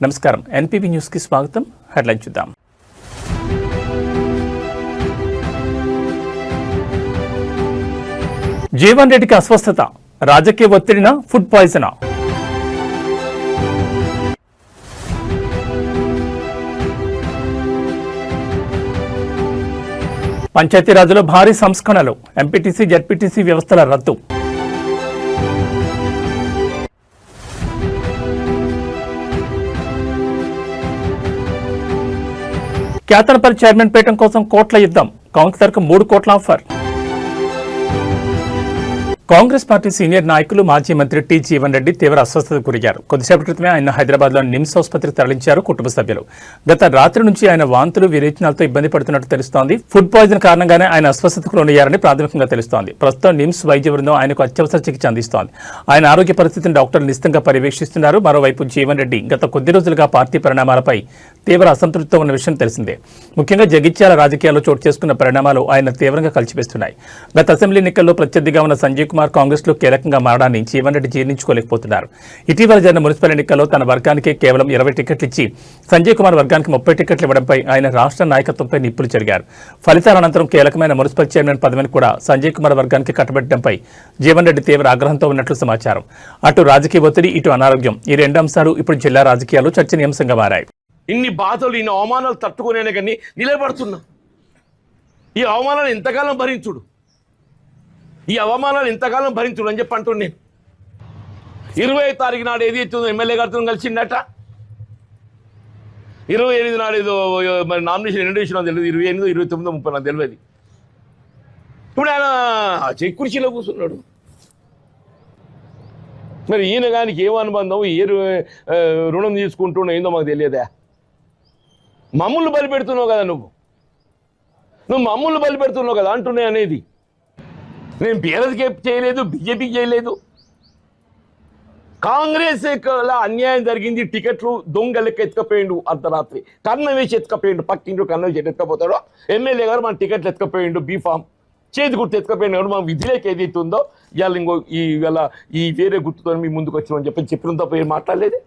నమస్కారం ఎన్పీబీ న్యూస్ కి స్వాగతం. హెడ్లైన్ చూద్దాం. జీవన్ రెడ్డికి అస్వస్థత, రాజకీయ ఒత్తిడిన ఫుడ్ పాయిజనా? పంచాయతీరాజ్లో భారీ సంస్కరణలు, ఎంపీటీసీ జెడ్పీటీసీ వ్యవస్థల రద్దు. క్యాతనపల్లి చైర్మన్ పీఠం కోసం కోట్ల యుద్ధం, కౌన్సిలర్కు 3 కోట్ల ఆఫర్. కాంగ్రెస్ పార్టీ సీనియర్ నాయకులు మాజీ మంత్రి టి జీవన్ రెడ్డి తీవ్ర అస్వస్థతకు గురయ్యారు. కొద్దిసేపటి క్రితమే ఆయన హైదరాబాద్లోని నిమ్స్ ఆసుపత్రికి తరలించారు కుటుంబ సభ్యులు. గత రాత్రి నుంచి ఆయన వాంతులు విరేచనాలతో ఇబ్బంది పడుతున్నట్టు తెలుస్తోంది. ఫుడ్ పాయిజన్ కారణంగానే ఆయన అస్వస్థతకు లోనయ్యారని ప్రాథమికంగా తెలుస్తోంది. ప్రస్తుతం నిమ్స్ వైద్య బృందం ఆయనకు అత్యవసర చికిత్స అందిస్తోంది. ఆయన ఆరోగ్య పరిస్థితిని డాక్టర్లు నిశితంగా పర్యవేక్షిస్తున్నారు. మరోవైపు జీవన్ రెడ్డి గత కొద్ది రోజులుగా పార్టీ పరిణామాలపై తీవ్ర అసంతృప్తితో ఉన్న విషయం తెలిసిందే. ముఖ్యంగా జగిత్యాల రాజకీయాల్లో చోటు చేసుకున్న పరిణామాలు ఆయన తీవ్రంగా కలిచివేస్తున్నాయి. గత అసెంబ్లీ ఎన్నికల్లో ప్రత్యర్థిగా ఉన్న సంజయ్ కుమార్ కాంగ్రెస్ లో కీలకంగా మారడాన్ని జీవన్ రెడ్డి జీర్ణించుకోలేకపోతున్నారు. ఇటీవల జరిగిన మున్సిపల్ ఎన్నికల్లో తన వర్గానికే కేవలం 20 టికెట్లు ఇచ్చి సంజయ్ కుమార్ వర్గానికి 30 టికెట్లు ఇవ్వడంపై ఆయన రాష్ట్ర నాయకత్వంపై నిప్పులు చెరిగారు. ఫలితాల అనంతరం కీలకమైన మున్సిపల్ చైర్మన్ పదవిని కూడా సంజయ్ కుమార్ వర్గానికి కట్టబెట్టడంపై జీవన్ రెడ్డి తీవ్ర ఆగ్రహంతో ఉన్నట్లు సమాచారం. అటు రాజకీయ ఒత్తిడి, ఇటు అనారోగ్యం, ఈ 2 అంశాలు ఇప్పుడు జిల్లా రాజకీయాల్లో చర్చనీయాంశంగా మారాయి. ఇన్ని బాధలు, ఇన్ని అవమానాలు తట్టుకునే కానీ నిలబడుతున్నా. ఈ అవమానాలు ఎంతకాలం భరించుడు, ఈ అవమానాలు ఎంతకాలం భరించుడు అని చెప్పి అంటున్నాను నేను. 20వ తారీఖు నాడు ఏది అవుతుందో ఎమ్మెల్యే గారితో కలిసిందట. 28 నాడు ఏదో మరి నామినేషన్ ఎన్ని వేసినా తెలియదు. 28, 29, 30 నాకు తెలియదు. ఇప్పుడు ఆయన కుర్చీలో కూర్చున్నాడు. మరి ఈయన గానికి ఏం అనుబంధం, ఏ రుణం తీసుకుంటున్నా ఏందో మాకు తెలియదా? మమ్మల్ని బలిపెడుతున్నావు కదా, నువ్వు మమ్మల్ని బలిపెడుతున్నావు కదా అంటున్నాయి అనేది. నేను బీఆర్ఎస్కి చేయలేదు, బీజేపీకి చేయలేదు. కాంగ్రెస్ అన్యాయం జరిగింది. టికెట్లు దొంగలకి ఎత్తుకపోయిండు, అర్ధరాత్రి కన్న వేసి ఎత్తుకపోయిండు. పక్కింటి కన్న వేసి ఎత్తుకపోతాడో ఎమ్మెల్యే గారు మన టికెట్లు ఎత్తుకపోయిండు, బీఫామ్ చేతి గుర్తు ఎత్తుకపోయిండు. మన విధిలోకి ఏదైతే ఉందో ఇవాళ ఇవాళ ఈ వేరే గుర్తుతో మీ ముందుకు వచ్చినామని చెప్పిన తప్ప ఏం మాట్లాడలేదు.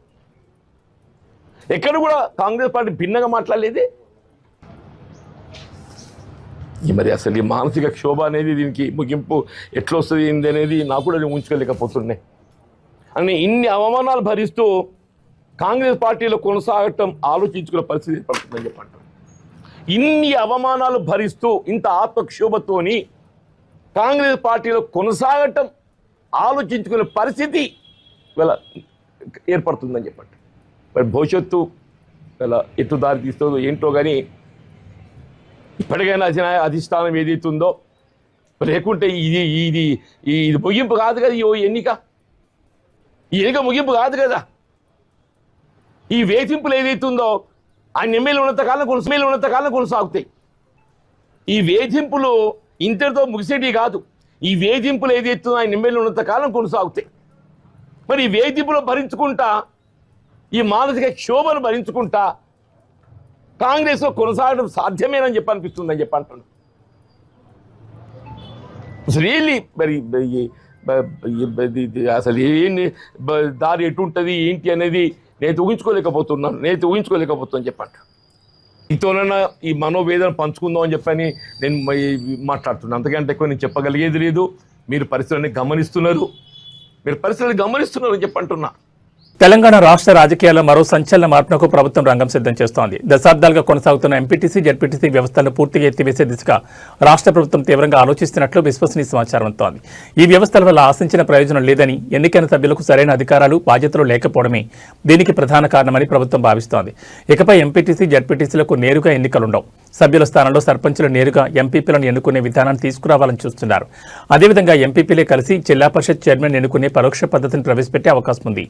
ఎక్కడ కూడా కాంగ్రెస్ పార్టీ భిన్నంగా మాట్లాడలేదు. మరి అసలు ఈ మానసిక క్షోభ అనేది, దీనికి ముగింపు ఎట్లా వస్తుంది ఏంది అనేది నాకు కూడా ఉంచుకోలేకపోతున్నాయి. అని ఇన్ని అవమానాలు భరిస్తూ కాంగ్రెస్ పార్టీలో కొనసాగటం ఆలోచించుకునే పరిస్థితి ఏర్పడుతుందని చెప్పంటారు. ఇన్ని అవమానాలు భరిస్తూ ఇంత ఆత్మక్షోభతోని కాంగ్రెస్ పార్టీలో కొనసాగటం ఆలోచించుకునే పరిస్థితి ఇలా ఏర్పడుతుందని చెప్పండి. మరి భవిష్యత్తు ఇలా ఎటు దారి తీస్తుందో ఏంటో కానీ ఇప్పటికైనా అధిష్టానం ఏదైతుందో, లేకుంటే ఇది ముగింపు కాదు కదా. ఈ ఎన్నిక ముగింపు కాదు కదా. ఈ వేధింపులు ఏదైతుందో ఆయన ఎమ్మెల్యే ఉన్నంతకాలం కొనసాగుతాయి. ఈ వేధింపులు ఇంతటితో ముగిసేటివి కాదు. ఈ వేధింపులు ఏదైతుందో ఆయన ఎమ్మెల్యే ఉన్నంతకాలం కొనసాగుతాయి. మరి ఈ వేధింపులు భరించుకుంటా, ఈ మానసిక క్షోభను భరించుకుంటా కాంగ్రెస్లో కొనసాగడం సాధ్యమేనని చెప్పి అనిపిస్తుందని చెప్పి అంటున్నాను. రియల్లీ మరి అసలు ఏంటి దారి ఎటు ఉంటుంది ఏంటి అనేది నేను ఊహించుకోలేకపోతున్నాను చెప్పంట. ఇతోనైనా ఈ మనోవేదన పంచుకుందాం అని చెప్పని నేను మాట్లాడుతున్నాను. అంతకంటే ఎక్కువ నేను చెప్పగలిగేది లేదు. మీరు పరిస్థితులని గమనిస్తున్నారు అని చెప్పంటున్నా. తెలంగాణ రాష్ట్ర రాజకీయాల్లో మరో సంచలన మార్పునకు ప్రభుత్వం రంగం సిద్ధం చేస్తోంది. దశాబ్దాలుగా కొనసాగుతున్న ఎంపీటీసీ జెడ్పీటీసీ వ్యవస్థలను పూర్తిగా ఎత్తివేసే దిశగా రాష్ట్ర ప్రభుత్వం తీవ్రంగా ఆలోచిస్తున్నట్లు విశ్వసనీయ సమాచారం అందుతోంది. ఈ వ్యవస్థల వల్ల ఆశించిన ప్రయోజనం లేదని, ఎన్నికైన సభ్యులకు సరైన అధికారాలు, బాధ్యతలు లేకపోవడమే దీనికి ప్రధాన కారణమని ప్రభుత్వం భావిస్తోంది. ఇకపై ఎంపీటీసీ జెడ్పీటీసీలకు నేరుగా ఎన్నికలుండవు. సభ్యుల స్థానంలో సర్పంచులు నేరుగా ఎంపీపీలను ఎన్నుకునే విధానాన్ని తీసుకురావాలని చూస్తున్నారు. అదేవిధంగా ఎంపీపీలే కలిసి జిల్లా పరిషత్ చైర్మన్ ఎన్నుకునే పరోక్ష పద్ధతిని ప్రవేశపెట్టే అవకాశం ఉంది.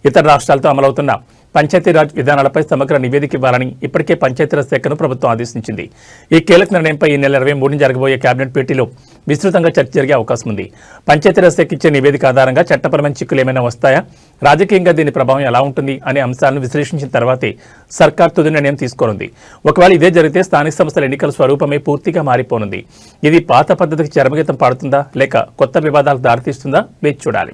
ఇతర రాష్ట్రాలతో అమలవుతున్న పంచాయతీరాజ్ విధానాలపై సమగ్ర నివేదిక ఇవ్వాలని ఇప్పటికే పంచాయతీరాజ్ శాఖను ప్రభుత్వం ఆదేశించింది. ఈ కీలక నిర్ణయంపై ఈ నెల 23 జరగబోయే కేబినెట్ భేటీలో విస్తృతంగా చర్చ జరిగే అవకాశం ఉంది. పంచాయతీరాజ్ శాఖ ఇచ్చే నివేదిక ఆధారంగా చట్టపరమైన చిక్కులు ఏమైనా వస్తాయా, రాజకీయంగా దీని ప్రభావం ఎలా ఉంటుంది అనే అంశాలను విశ్లేషించిన తర్వాతే సర్కార్ తుది నిర్ణయం తీసుకోనుంది. ఒకవేళ ఇదే జరిగితే స్థానిక సంస్థల ఎన్నికల స్వరూపమే పూర్తిగా మారిపోనుంది. ఇది పాత పద్ధతికి చరమగీతం పాడుతుందా, లేక కొత్త వివాదాలకు దారితీస్తుందా వేచి చూడాలి.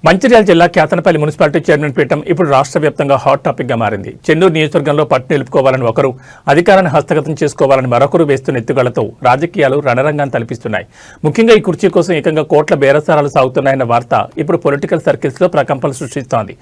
మంచిర్యాల జిల్లా కేతనపల్లి మున్సిపాలిటీ చైర్మన్ పీఠం ఇప్పుడు రాష్ట్ర వ్యాప్తంగా హాట్ టాపిక్ గా మారింది. చెన్నూరు నియోజకవర్గంలో పట్టు నిలుపుకోవాలని ఒకరు, అధికారాన్ని హస్తగతం చేసుకోవాలని మరొకరు వేస్తున్న ఎత్తుగడలతో రాజకీయాలు రణరంగాన్ని తలపిస్తున్నాయి. ముఖ్యంగా ఈ కుర్చీ కోసం ఏకంగా కోట్ల బేరసారాలు సాగుతున్నాయన్న వార్త ఇప్పుడు పొలిటికల్ సర్కిల్స్ లో ప్రకంపనలు సృష్టిస్తోంది.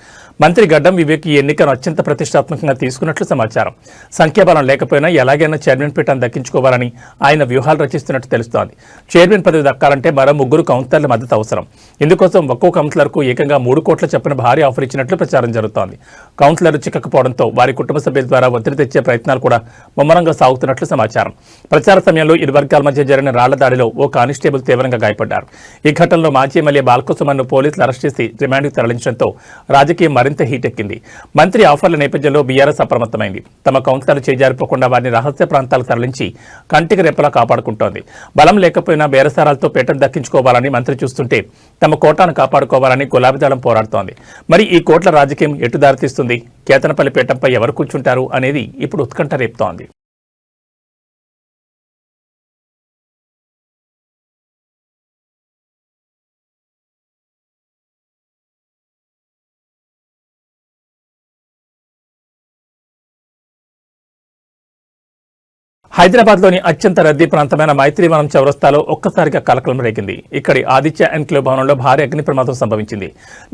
మంత్రి గడ్డం వివేక్ ఈ ఎన్నికను అత్యంత ప్రతిష్టాత్మకంగా తీసుకున్నట్లు సమాచారం. సంఖ్యాబలం లేకపోయినా ఎలాగైనా చైర్మన్ పీఠాన్ని దక్కించుకోవాలని ఆయన వ్యూహాలు రచిస్తున్నట్టు తెలుస్తోంది. చైర్మన్ పదవి దక్కాలంటే మరో 3 కౌన్సిలర్ల మద్దతు అవసరం. ఇందుకోసం ఒక్కో కౌన్సిలర్కు ఏకంగా 3 కోట్ల చొప్పున భారీ ఆఫర్ ఇచ్చినట్లు ప్రచారం జరుగుతోంది. కౌన్సిలర్లు చిక్కకపోవడంతో వారి కుటుంబ సభ్యుల ద్వారా ఒత్తిడి తెచ్చే ప్రయత్నాలు కూడా ముమ్మరంగా సాగుతున్నట్లు సమాచారం. ప్రచార సమయంలో ఇరు వర్గాల మధ్య జరిగిన రాళ్ల దాడిలో ఓ కానిస్టేబుల్ తీవ్రంగా గాయపడ్డారు. ఈ ఘటనలో మాజీ ఎమ్మెల్యే బాల్కసుమన్ను పోలీసులు అరెస్ట్ చేసి రిమాండ్కు తరలించడంతో రాజకీయం మరింత హీట్ ఎక్కింది. మంత్రి ఆఫర్ల నేపథ్యంలో బీఆర్ఎస్ అప్రమత్తమైంది. తమ కౌన్సిలర్లు చేజారిపోకుండా వారిని రహస్య ప్రాంతాలకు తరలించి కంటికి రెప్పలా కాపాడుకుంటోంది. బలం లేకపోయినా బేరసారాలతో పీఠం దక్కించుకోవాలని మంత్రి చూస్తుంటే తమ కోటాను కాపాడుకోవాలని గులాబీదళం పోరాడుతోంది. మరి ఈ కోట్ల రాజకీయం ఎటు దారితీస్తుంది? కేతనపల్లి పీఠంపై ఎవరు కూర్చుంటారు అనేది ఇప్పుడు ఉత్కంఠ రేపుతోంది. హైదరాబాద్లోని అత్యంత రద్దీ ప్రాంతమైన మైత్రివనం చౌరస్తాలో ఒక్కసారిగా కలకలం రేగింది. ఇక్కడి ఆదిత్య ఎన్క్లేవ్ భవనంలో భారీ అగ్ని ప్రమాదం సంభవించింది.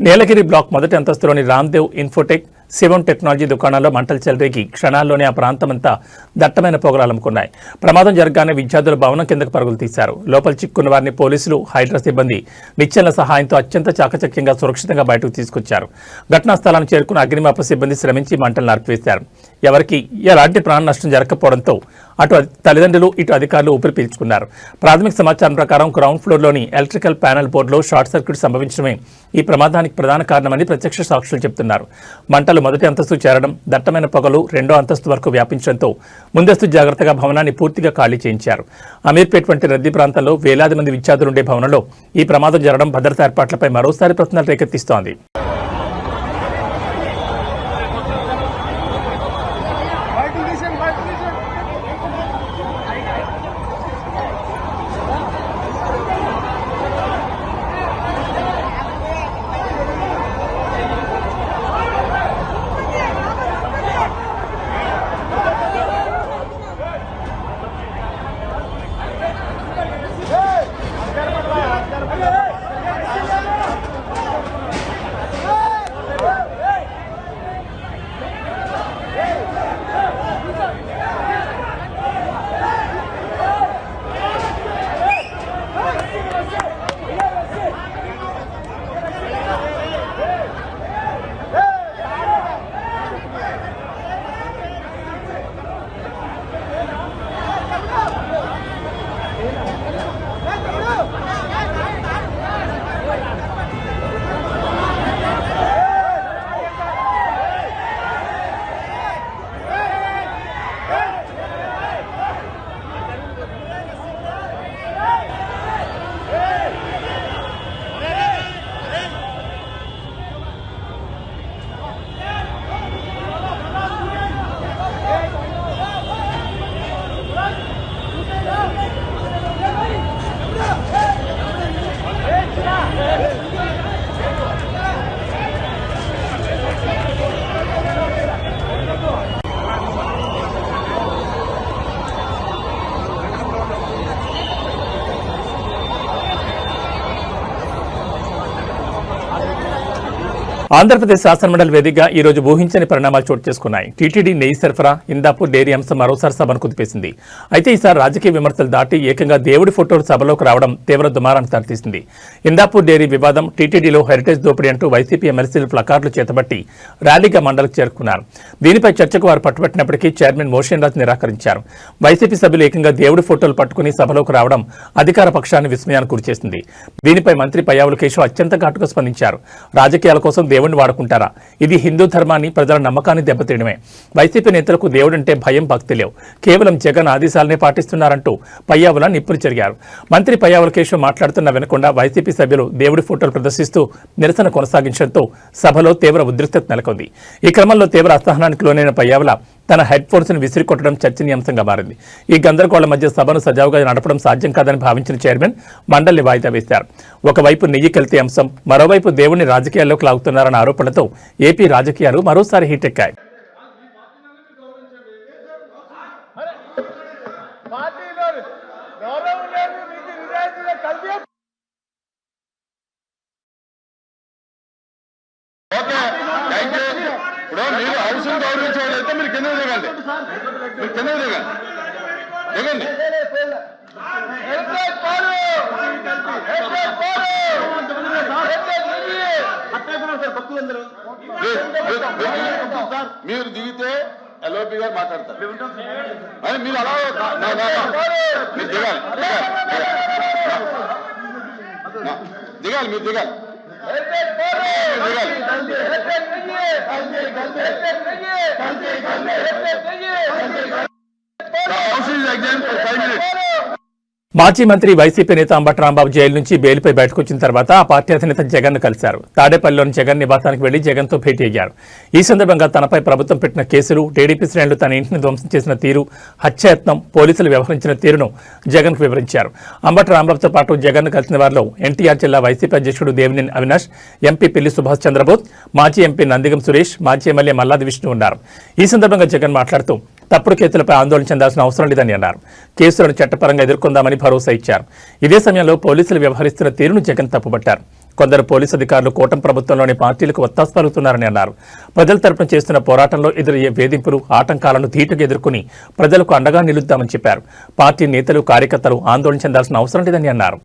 నీలగిరి బ్లాక్ మొదటి అంతస్తులోని రామ్దేవ్ ఇన్ఫోటెక్, శివం టెక్నాలజీ దుకాణాల్లో మంటలు చెలరేగి క్షణాల్లోనే ఆ ప్రాంతమంతా దట్టమైన పొగలు అలుముకున్నాయి. ప్రమాదం జరగగానే విద్యార్థులు భవనం కిందకు పరుగులు తీశారు. లోపల చిక్కున్న వారిని పోలీసులు, హైడ్రా సిబ్బంది నిచ్చెనల సహాయంతో అత్యంత చాకచక్యంగా సురక్షితంగా బయటకు తీసుకొచ్చారు. ఘటనా స్థలాన్ని చేరుకున్న అగ్నిమాపక సిబ్బంది శ్రమించి మంటలు నరికివేశారు. ఎవరికి ఎలాంటి ప్రాణ నష్టం జరగకపోవడంతో అటు తల్లిదండ్రులు, ఇటు అధికారులు ఊపిరి పీల్చుకున్నారు. ప్రాథమిక సమాచారం ప్రకారం గ్రౌండ్ ఫ్లోర్లోని ఎలక్ట్రికల్ ప్యానెల్ బోర్డులో షార్ట్ సర్క్యూట్ సంభవించడమే ఈ ప్రమాదానికి ప్రధాన కారణమని ప్రత్యక్ష సాక్షులు చెబుతున్నారు. మంటలు మొదటి అంతస్తు చేరడం, దట్టమైన పొగలు 2వ అంతస్తు వరకు వ్యాపించడంతో ముందస్తు జాగ్రత్తగా భవనాన్ని పూర్తిగా ఖాళీ చేయించారు. అమీర్పేట్ వంటి రద్దీ ప్రాంతాల్లో వేలాది మంది విద్యార్థులుండే భవనంలో ఈ ప్రమాదం జరగడం భద్రతా ఏర్పాట్లపై మరోసారి ప్రశ్నలు రేకెత్తిస్తోంది. ఆంధ్రప్రదేశ్ శాసనమండలి వేదికగా ఈ రోజు ఊహించని పరిణామాలు చోటు చేసుకున్నాయి. టీటీడీ నెయ్యి సరఫరా, ఇందాపూర్ డైరీ అంశం మరోసారి సభను కుదిపేసింది. అయితే ఈసారి రాజకీయ విమర్శలు దాటి ఏకంగా దేవుడి ఫోటోలు సభలోకి రావడం తీవ్ర దుమారానికి దారితీసింది. ఇందాపూర్ డైరీ వివాదం, టీటీడీలో హెరిటేజ్ దోపిడీ అంటూ వైసీపీ ఎమ్మెల్సీలు ప్లకార్డులు చేతబట్టి ర్యాలీగా మండలికి చేరుకున్నారు. దీనిపై చర్చకు వారు పట్టుబట్టినప్పటికీ చైర్మన్ మోషన్ రాజ్ నిరాకరించారు. వైసీపీ సభ్యులు ఏకంగా దేవుడి ఫోటోలు పట్టుకుని సభలోకి రావడం అధికార పక్షాన్ని విస్మయానికి గురిచేసింది. దీనిపై మంత్రి పయ్యావుల కేశవ్ అత్యంత ఘాటుగా స్పందించారు. రాజకీయాల కోసం దేవుడిని వాడుకుంటారా? ఇది హిందూ ధర్మాన్ని, ప్రజల నమ్మకాన్ని దెబ్బతీయడమే. వైసీపీ నేతలకు దేవుడంటే భయం, భక్తి లేవు. కేవలం జగన్ ఆదేశాలనే పాటిస్తున్నారంటూ పయ్యావుల నిప్పులు చెరిగారు. మంత్రి పయ్యావుల కేశవ్ మాట్లాడుతున్న వినకుండా వైసీపీ సభ్యులు దేవుడి ఫోటోలు ప్రదర్శిస్తూ నిరసన కొనసాగించడంతో సభలో తీవ్ర ఉద్రిక్తత నెలకొంది. ఈ క్రమంలో తీవ్ర అసహనానికి లోనైన పయ్యావుల తన హెడ్ ఫోన్స్ ను విసిరి కొట్టడం చర్చనీయాంశంగా మారింది. ఈ గందరగోళం మధ్య సభను సజావుగా నడపడం సాధ్యం కాదని భావించిన చైర్మన్ మండలిని వాయిదా వేశారు. ఒకవైపు నెయ్యి కల్తీ అంశం, మరోవైపు దేవుణ్ణి రాజకీయాల్లోకి లాగుతున్నారన్న ఆరోపణలతో ఏపీ రాజకీయాలు మరోసారి హీటెక్కాయి. ఇప్పుడు మీరు హౌస్ని గౌరవించేవాళ్ళైతే మీరు కింద దిగండి, మీరు కింద దిగండి, దిగండి. మీరు దిగితే ఎల్ఓపి గారు మాట్లాడతారు. అని మీరు అలా మీరు దిగాలి, దిగాలి, మీరు దిగాలి. మాజీ మంత్రి వైసీపీ నేత అంబటి రాంబాబు జైలు నుంచి బెయిల్పై బయటకు వచ్చిన తర్వాత ఆ పార్టీ అధినేత జగన్ ను కలిశారు. తాడేపల్లిలోని జగన్ నివాసానికి వెళ్లి జగన్ తో భేటీ అయ్యారు. ఈ సందర్భంగా తనపై ప్రభుత్వం పెట్టిన కేసులు, టీడీపీ శ్రేణులు తన ఇంటిని ధ్వంసం చేసిన తీరు, హత్యాయత్నం, పోలీసులు వ్యవహరించిన తీరును జగన్ కు వివరించారు. అంబటి రాంబాబుతో పాటు జగన్ ను కలిసిన వారిలో ఎన్టీఆర్ జిల్లా వైసీపీ అధ్యక్షుడు దేవినేని అవినాష్, ఎంపీ పిల్లి సుభాష్ చంద్రబోస్, మాజీ ఎంపీ నందిగం సురేష్, మాజీ ఎమ్మెల్యే మల్లాది విష్ణు ఉన్నారు. ఈ సందర్భంగా జగన్ మాట్లాడుతూ తప్పుడు కేసులపై ఆందోళన చెందాల్సిన అవసరం లేదని అన్నారు. కేసులను చట్టపరంగా ఎదుర్కొందామని భరోసా ఇచ్చారు. ఇదే సమయంలో పోలీసులు వ్యవహరిస్తున్న తీరును జగన్ తప్పుపట్టారు. కొందరు పోలీసు అధికారులు కూటమి ప్రభుత్వంలోని పార్టీలకు ఒత్తాసు పలుకుతున్నారని అన్నారు. ప్రజల తరపున చేస్తున్న పోరాటంలో ఎదురయ్యే వేధింపులు, ఆటంకాలను ధీటుగా ఎదుర్కొని ప్రజలకు అండగా నిలుద్దామని చెప్పారు. పార్టీ నేతలు, కార్యకర్తలు ఆందోళన చెందాల్సిన అవసరం లేదని అన్నారు.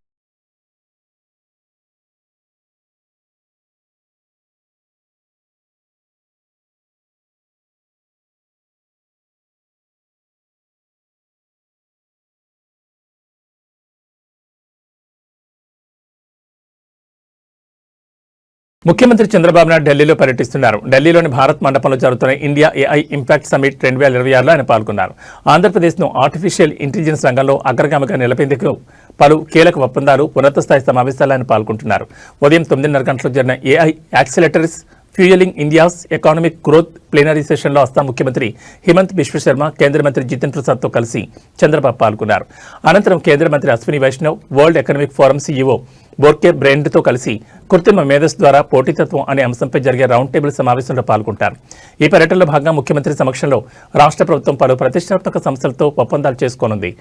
ముఖ్యమంత్రి చంద్రబాబు నాయుడు ఢిల్లీలో పర్యటిస్తున్నారు. ఢిల్లీలోని భారత్ మండపంలో జరుగుతున్న ఇండియా ఏఐ ఇంపాక్ట్ సమిట్ 2026లో ఆయన పాల్గొన్నారు. ఆంధ్రప్రదేశ్ను ఆర్టిఫిషియల్ ఇంటెలిజెన్స్ రంగంలో అగ్రగామిగా నిలపేందుకు పలు కీలక ఒప్పందాలు, ఉన్నత స్థాయి సమావేశాల్లో ఆయన పాల్గొంటున్నారు. ఉదయం 9:30 గంటలకు జరిగిన AI accelerators fuelling India's economic growth plenary సెషన్లో అస్సాం ముఖ్యమంత్రి హిమంత్ బిశ్వ శర్మ, కేంద్ర మంత్రి జితిన్ ప్రసాద్తో కలిసి చంద్రబాబు పాల్గొన్నారు. అనంతరం కేంద్ర మంత్రి Ashwini Vaishnaw, World Economic Forum CEO Borge బ్రెండ్తో కలిసి కృత్రిమ మేధస్సు ద్వారా పోటీతత్వం అనే అంశంపై జరిగే రౌండ్ టేబుల్ సమావేశంలో పాల్గొంటారు. ఈ పర్యటనలో భాగంగా ముఖ్యమంత్రి సమక్షంలో రాష్ట్ర ప్రభుత్వం పలు ప్రతిష్టాత్మక సంస్థలతో ఒప్పందాలు చేసుకోనుంది.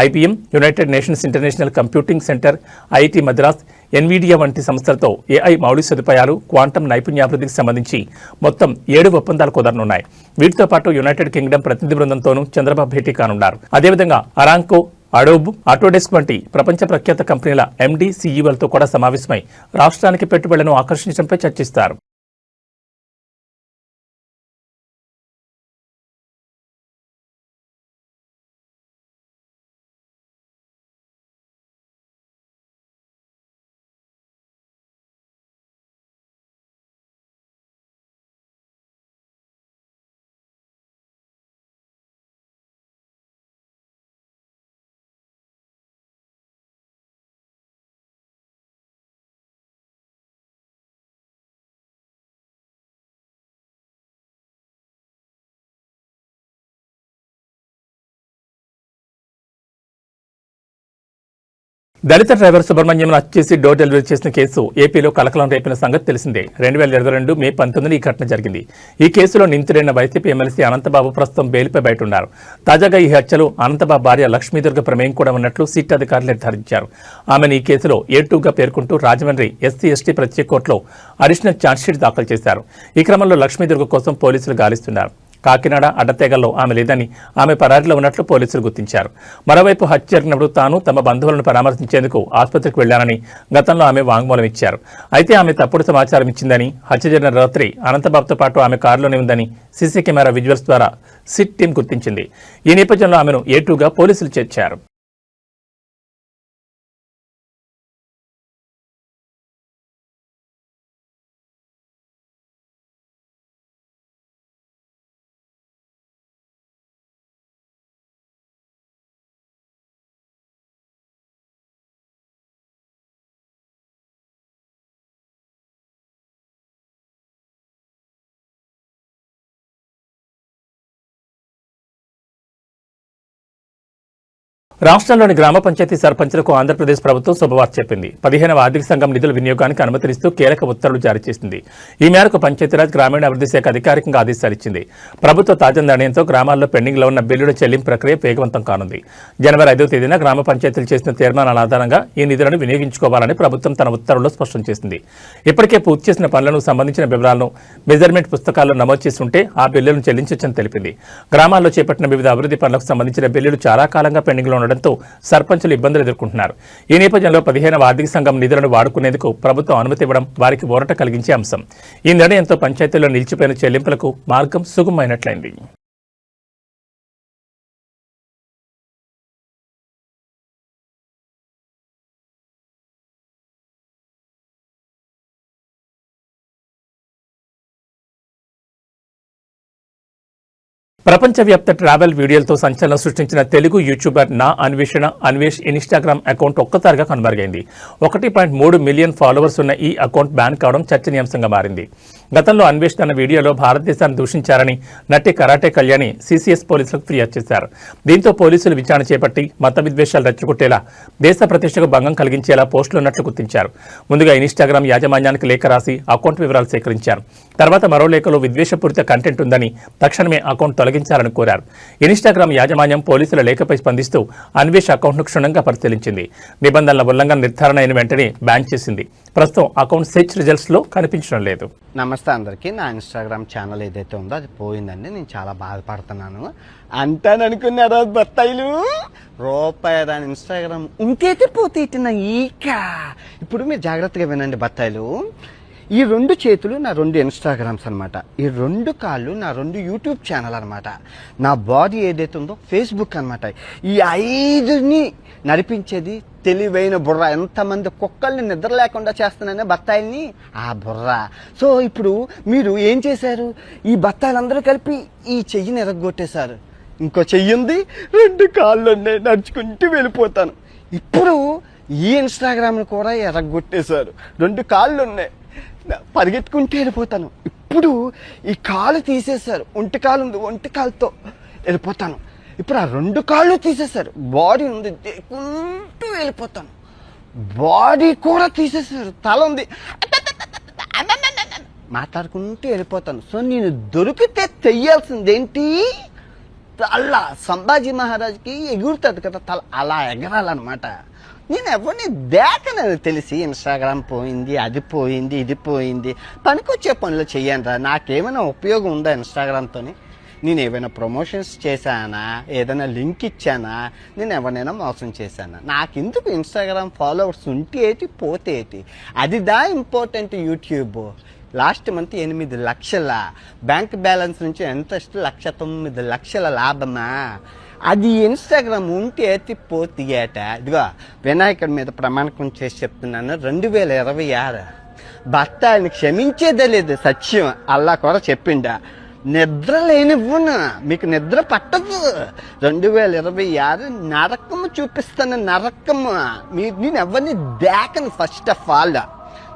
IBM, United Nations International Computing Centre, IIT Madras, Nvidia వంటి సంస్థలతో ఏఐ మౌలిక సదుపాయాలు, క్వాంటం నైపుణ్యాభివృద్ధికి సంబంధించి మొత్తం 7 ఒప్పందాలు కుదరనున్నాయి. వీటితో పాటు యునైటెడ్ కింగ్డమ్ ప్రతినిధి బృందంతోనూ చంద్రబాబు భేటీ కానున్నారు. అదేవిధంగా అరాంకో, అడోబ్, ఆటోడెస్క్ వంటి ప్రపంచ ప్రఖ్యాత కంపెనీల ఎండీ, సీఈఓలతో కూడా సమావేశమై రాష్ట్రానికి పెట్టుబడులను ఆకర్షించడంపై చర్చిస్తారు. దళిత డ్రైవర్ సుబ్రహ్మణ్యం హత్య చేసి డోర్ డెలివరీ చేసిన కేసు ఏపీలో కలకలం రేపిన సంగతి తెలిసిందే. 2022 మే 19 ఈ ఘటన జరిగింది. ఈ కేసులో నిందితుడైన వైసీపీ ఎమ్మెల్సీ అనంతబాబు ప్రస్తుతం బెయిల్పై బయట ఉన్నారు. తాజాగా ఈ హత్యలో అనంతబాబు భార్య లక్ష్మీదుర్గ ప్రమేయం కూడా ఉన్నట్లు సిట్ అధికారులు నిర్ధారించారు. ఆమెను ఈ కేసులో A2గా పేర్కొంటూ రాజమండ్రి ఎస్సీ/ఎస్టీ ప్రత్యేక కోర్టులో అడిషనల్ ఛార్జ్షీట్ దాఖలు చేశారు. ఈ క్రమంలో లక్ష్మీదుర్గ కోసం పోలీసులు గాలిస్తున్నారు. కాకినాడ అడ్డతేగల్లో ఆమె లేదని, ఆమె పరారీలో ఉన్నట్లు పోలీసులు గుర్తించారు. మరోవైపు హత్య జరిగినప్పుడు తాను తమ బంధువులను పరామర్శించేందుకు ఆసుపత్రికి వెళ్లానని గతంలో ఆమె వాంగ్మూలం ఇచ్చారు. అయితే ఆమె తప్పుడు సమాచారం ఇచ్చిందని, హత్య జరిగిన రాత్రి అనంతబాబుతో పాటు ఆమె కారులోనే ఉందని సీసీ కెమెరా విజువల్స్ ద్వారా సిట్ టీం గుర్తించింది. ఈ నేపథ్యంలో ఆమెను A2గా పోలీసులు చేర్చారు. రాష్ట్రంలోని గ్రామ పంచాయతీ సర్పంచులకు ఆంధ్రప్రదేశ్ ప్రభుత్వం శుభవార్త చెప్పింది. 15వ ఆర్థిక సంఘం నిధుల వినియోగానికి అనుమతినిస్తూ కీలక ఉత్తర్వులు జారీ చేసింది. ఈ మేరకు పంచాయతీరాజ్ గ్రామీణాభివృద్ధి శాఖ అధికారికంగా ఆదేశాలిచ్చింది. ప్రభుత్వ తాజా నిర్ణయంతో గ్రామాల్లో పెండింగ్లో ఉన్న బిల్లుల చెల్లింపు ప్రక్రియ వేగవంతం కానుంది. జనవరి 5వ తేదీన గ్రామ పంచాయతీలు చేసిన తీర్మానాల ఆధారంగా ఈ నిధులను వినియోగించుకోవాలని ప్రభుత్వం తన ఉత్తర్వుల్లో స్పష్టం చేసింది. ఇప్పటికే పూర్తి చేసిన పనులకు సంబంధించిన వివరాలను మెజర్మెంట్ పుస్తకాల్లో నమోదు చేసి ఉంటే ఆ బిల్లులను చెల్లించొచ్చని తెలిపింది. గ్రామాల్లో చేపట్టిన వివిధ అభివృద్ధి పనులకు సంబంధించిన బిల్లులు చాలా కాలంగా పెండింగ్లో ఉండడంతో సర్పంచులు ఇబ్బందులు ఎదుర్కొంటున్నారు. ఈ నేపథ్యంలో 15వ ఆర్థిక సంఘం నిధులను వాడుకునేందుకు ప్రభుత్వం అనుమతి ఇవ్వడం వారికి ఊరట కలిగించే అంశం. ఈ నిర్ణయంతో పంచాయతీల్లో నిలిచిపోయిన చెల్లింపులకు మార్గం సుగమమైనట్లయింది. ప్రపంచవ్యాప్త ట్రావెల్ వీడియోలతో సంచలనం సృష్టించిన తెలుగు యూట్యూబర్ నా అన్వేషణ అన్వేష్ ఇన్స్టాగ్రామ్ అకౌంట్ ఒక్కసారిగా కనుమరుగైంది. 1.3 మిలియన్ ఫాలోవర్స్ ఉన్న ఈ అకౌంట్ బ్యాన్ కావడం చర్చనీయాంశంగా మారింది. గతంలో అన్వేష్ తన వీడియోలో భారతదేశాన్ని దూషించారని నటి కరాటే కళ్యాణి సిసిఎస్ పోలీసులకు ఫిర్యాదు చేశారు. దీంతో పోలీసులు విచారణ చేపట్టి మత విద్వేషాలు రెచ్చగొట్టేలా, దేశ ప్రతిష్టకు భంగం కలిగించేలా పోస్టులున్నట్లు గుర్తించారు. ముందుగా ఇన్స్టాగ్రామ్ యాజమాన్యానికి లేఖ రాసి అకౌంట్ వివరాలు సేకరించారు. తర్వాత మరో లేఖలో విద్వేషపూరిత కంటెంట్ ఉందని తక్షణమే అకౌంట్ తొలగించాలని కోరారు. ఇన్స్టాగ్రామ్ యాజమాన్యం పోలీసుల లేఖపై స్పందిస్తూ అన్వేష్ అకౌంట్ను క్షుణ్ణంగా పరిశీలించింది. నిబంధనల ఉల్లంఘన నిర్ధారణ అయిన వెంటనే బ్యాన్ చేసింది. ప్రస్తుతం అకౌంట్ సెర్చ్ రిజల్ట్స్ లో కనిపించడం లేదు. నమస్తే అందరికీ. నా ఇన్స్టాగ్రామ్ ఛానల్ ఏదైతే ఉందో అది పోయిందండి. నేను చాలా బాధపడుతున్నాను. అంటాననుకున్నారా బత్తాయిలు? రూపాయి దాని ఇన్స్టాగ్రామ్ ఇంకైతే పోతే ఇట్టిన ఈక. ఇప్పుడు మీరు జాగ్రత్తగా వినండి బత్తాయిలు. ఈ 2 చేతులు నా 2 ఇన్స్టాగ్రామ్స్ అనమాట. ఈ 2 కాళ్ళు నా 2 యూట్యూబ్ ఛానల్ అనమాట. నా బాడీ ఏదైతే ఉందో ఫేస్బుక్ అనమాట. ఈ 5ని నడిపించేది తెలివైన బుర్ర. ఎంతమంది కుక్కల్ని నిద్ర లేకుండా చేస్తున్నానే బత్తాయిల్ని, ఆ బుర్ర. సో ఇప్పుడు మీరు ఏం చేశారు? ఈ బత్తాయిలందరూ కలిపి ఈ చెయ్యిని ఎరగొట్టేశారు. ఇంకో చెయ్యి ఉంది, 2 కాళ్ళు ఉన్నాయి, నడుచుకుంటూ వెళ్ళిపోతాను. ఇప్పుడు ఈ ఇన్స్టాగ్రామ్ని కూడా ఎరగొట్టేశారు. 2 కాళ్ళు ఉన్నాయి, పరిగెత్తుకుంటూ వెళ్ళిపోతాను. ఇప్పుడు ఈ కాలు తీసేశారు. ఒంటి కాలు ఉంది, ఒంటి కాలుతో వెళ్ళిపోతాను. ఇప్పుడు ఆ 2 కాళ్ళు తీసేశారు. బాడీ ఉంది, దేకుంటూ వెళ్ళిపోతాను. బాడీ కూడా తీసేశారు. తల ఉంది, మాట్లాడుకుంటూ వెళ్ళిపోతాను. సో నేను దొరికితే తెయ్యాల్సిందేంటి? తల. సంభాజీ మహారాజ్కి ఎగురుతుంది కదా తల, అలా ఎగరాలన్నమాట. నేను ఎవరిని దేకనని తెలిసి ఇన్స్టాగ్రామ్ పోయింది, అది పోయింది, ఇది పోయింది. పనికొచ్చే పనులు చెయ్యను. నాకేమైనా ఉపయోగం ఉందా ఇన్స్టాగ్రామ్తో? నేను ఏమైనా ప్రమోషన్స్ చేశానా? ఏదైనా లింక్ ఇచ్చానా? నేను ఎవరినైనా మోసం చేశానా? నాకెందుకు ఇన్స్టాగ్రామ్ ఫాలోవర్స్ ఉంటే ఏంటి, పోతే ఏంటి? అది ఇంపార్టెంట్. యూట్యూబ్ లాస్ట్ మంత్ 8 లక్షల బ్యాంక్ బ్యాలెన్స్ నుంచి ఎంత 1,09,00,000 లాభమా? అది ఇన్స్టాగ్రామ్ ఉంటే పోతే ఏట. ఇదిగో వినాయకుడి మీద ప్రమాణకం చేసి చెప్తున్నాను, 2026 భర్త ఆయన క్షమించేదే లేదు. సత్యం అల్లా కూడా చెప్పిండా. నిద్ర లేనివ్వను, మీకు నిద్ర పట్టదు. 2026 నరకము చూపిస్తాను, నరకము. నేను ఎవరిని దేకను. ఫస్ట్ ఆఫ్ ఆల్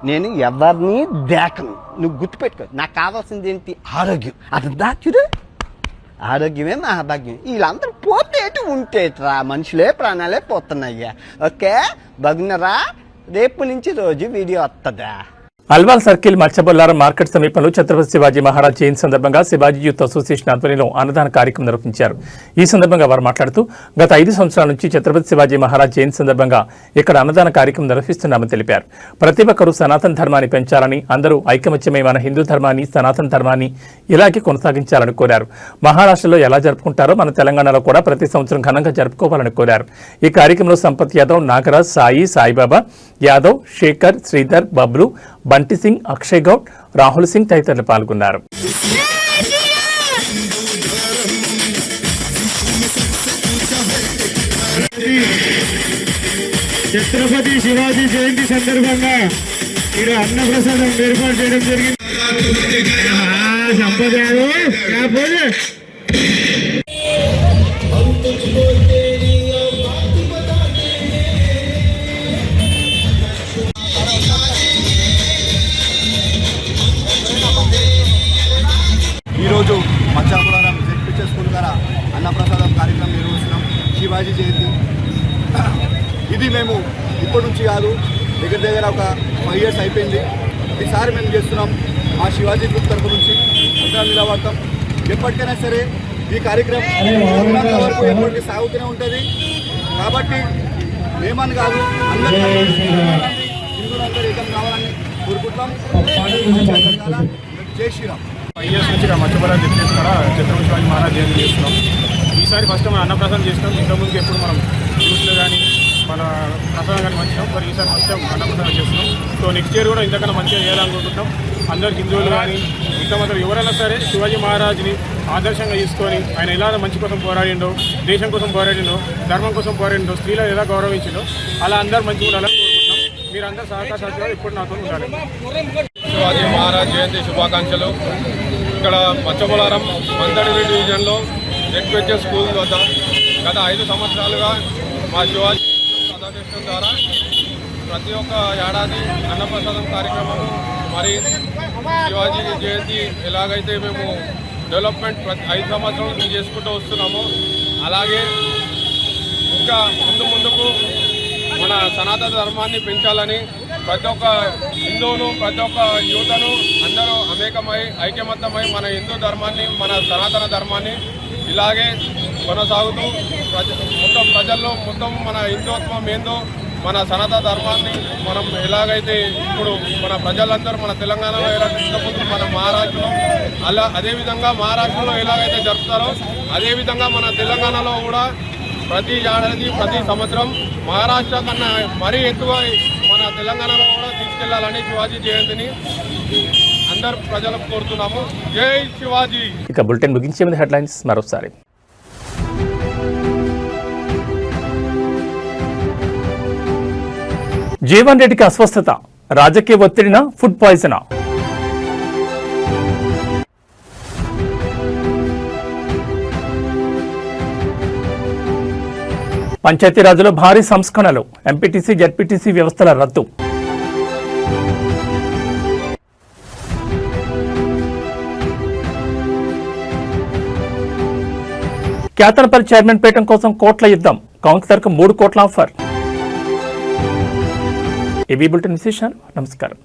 నేను ఎవరిని దేకను. నువ్వు గుర్తుపెట్టుకో. నాకు కావాల్సింది ఏంటి? ఆరోగ్యం. అది చూడు, ఆరోగ్యమే మహాభాగ్యం. వీళ్ళందరూ పోతేటి ఉంటేట్రా, మనుషులే ప్రాణాలే పోతున్నాయ్యా. ఓకే బగ్నరా, రేపు నుంచి రోజు వీడియో వస్తుందా? అల్వాల్ సర్కిల్ మత్స్యబొల్లారం మార్కెట్ సమీపంలో ఛత్రపతి శివాజీ మహారాజ్ జయంతి సందర్భంగా శివాజీ యూత్ అసోసియేషన్ ఆధ్వర్యంలో అన్నదాన కార్యక్రమం నిర్వహించారు. ఈ సందర్భంగా వారు మాట్లాడుతూ గత 5 సంవత్సరాల నుంచి ఛత్రపతి శివాజీ మహారాజ్ జయంతి సందర్భంగా ఇక్కడ అన్నదాన కార్యక్రమం నిర్వహిస్తున్నామని తెలిపారు. ప్రతి ఒక్కరూ సనాతన ధర్మాన్ని పెంచాలని, అందరూ ఐకమత్యమై మన హిందూ ధర్మాన్ని, సనాతన ధర్మాన్ని ఇలాగే కొనసాగించాలని కోరారు. మహారాష్ట్రలో ఎలా జరుపుకుంటారో మన తెలంగాణలో కూడా ప్రతి సంవత్సరం ఘనంగా జరుపుకోవాలని కోరారు. ఈ కార్యక్రమంలో సంపత్ యాదవ్, నాగరాజ్, సాయిబాబా యాదవ్, శేఖర్, శ్రీధర్, బబ్లు, బంటి సింగ్, అక్షయ్ గౌడ్, రాహుల్ సింగ్ తదితరులు పాల్గొన్నారు. ఛత్రపతి శివాజీ జయంతి సందర్భంగా ఇక్కడ అన్నప్రసాదం ఏర్పాటు చేయడం జరిగింది. సంపద ఈరోజు మచ్చాపురం జెడ్పీహెచ్ స్కూల్ ద్వారా అన్నప్రసాదం కార్యక్రమం నిర్వహిస్తున్నాం. శివాజీ జయంతి మేము ఇప్పటి నుంచి కాదు, దగ్గర దగ్గర ఒక 5 years అయిపోయింది. ఈసారి మేము చేస్తున్నాం. మా శివాజీ గ్రూప్ తరఫు నుంచి అందరం నిలబడతాం. ఎప్పటికైనా సరే ఈ కార్యక్రమం ఉన్నంత వరకు ఎప్పటికీ సాగుతూనే ఉంటుంది. కాబట్టి మేమని కాదు, హిందువులందరూ ఏకం కావాలని కోరుకుంటాం. జై శ్రీరామ్. 5 years నుంచి మధ్యపరాలు చెప్పేసి కూడా ఛత్రపతి శివాజీ మహారాజ్ జయంతి చేస్తున్నాం. ఈసారి ఫస్ట్ మనం అన్నప్రసాదం చేస్తున్నాం. ఇంతకుముందు ఎప్పుడు మనం న్యూస్లో కానీ మన ప్రసాదం కానీ మంచిగా, మరి ఈసారి ఫస్ట్ టైం అన్నప్రసాదం చేస్తున్నాం. సో నెక్స్ట్ ఇయర్ కూడా ఇంతకన్నా మంచిగా చేయాలనుకుంటున్నాం. అందరు హిందువులు కానీ ఇంకా మాత్రం ఎవరైనా సరే శివాజీ మహారాజ్ని ఆదర్శంగా తీసుకొని ఆయన ఎలా మంచి కోసం పోరాడిండో, దేశం కోసం పోరాడిండో, ధర్మం కోసం పోరాడిండో, స్త్రీలను ఎలా గౌరవించిండో అలా అందరూ మంచిగా ఉండాలని కోరుకుంటున్నాం. మీరందరూ సహకార ఇప్పుడు నాతో ఉండాలి. శివాజీ మహారాజ్ జయంతి శుభాకాంక్షలు. ఇక్కడ పచ్చబొలారం మందడివి డివిజన్లో జెడ్పిహెచ్ఎస్ స్కూల్ వద్ద గత 5 సంవత్సరాలుగా మా శివాజీ అసోసియేషన్ ద్వారా ప్రతి ఒక్క ఏడాది అన్నప్రసాదం కార్యక్రమము, మరి శివాజీ జయంతి ఎలాగైతే మేము డెవలప్మెంట్ ప్రతి 5 సంవత్సరాల నుంచి చేసుకుంటూ వస్తున్నామో అలాగే ఇంకా ముందుకు మన సనాతన ధర్మాన్ని పెంచాలని ప్రతి ఒక్క హిందువును, ప్రతి ఒక్క యువతను అందరూ ఐక్యమత్తమై మన హిందూ ధర్మాన్ని, మన సనాతన ధర్మాన్ని ఇలాగే కొనసాగుతూ మొత్తం ప్రజల్లో మొత్తం మన హిందుత్వం ఏందో, మన సనాతన ధర్మాన్ని మనం ఎలాగైతే ఇప్పుడు మన ప్రజలందరూ మన తెలంగాణలో ఎలా తీసుకుపోతుంది, మన మహారాష్ట్రలో అదేవిధంగా మహారాష్ట్రలో ఎలాగైతే జరుపుతారో అదేవిధంగా మన తెలంగాణలో కూడా ప్రతి ఏడాది ప్రతి సంవత్సరం మహారాష్ట్ర కన్నా మరీ ఎక్కువ మన తెలంగాణలో కూడా తీసుకెళ్లాలని శివాజీ జయంతిని అందరు ప్రజలకు కోరుతున్నాము. జై శివాజీ. ఇక బులెటిన్ ముగించే ముందు హెడ్లైన్స్ మరోసారి. జీవన్ రెడ్డికి అస్వస్థత, రాజకీయ ఒత్తిడిన ఫుడ్ పాయిజనా? పంచాయతీరాజ్లో భారీ సంస్కరణలు, ఎంపీటీసీ జెడ్పీటీసీ వ్యవస్థల రద్దు. క్యాతనపల్లి చైర్మన్ పీఠం కోసం కోట్ల యుద్ధం, కౌన్సిలర్కు 3 కోట్ల ఆఫర్. ఏబీ బులెటిన్ విశేషాలు. నమస్కారం.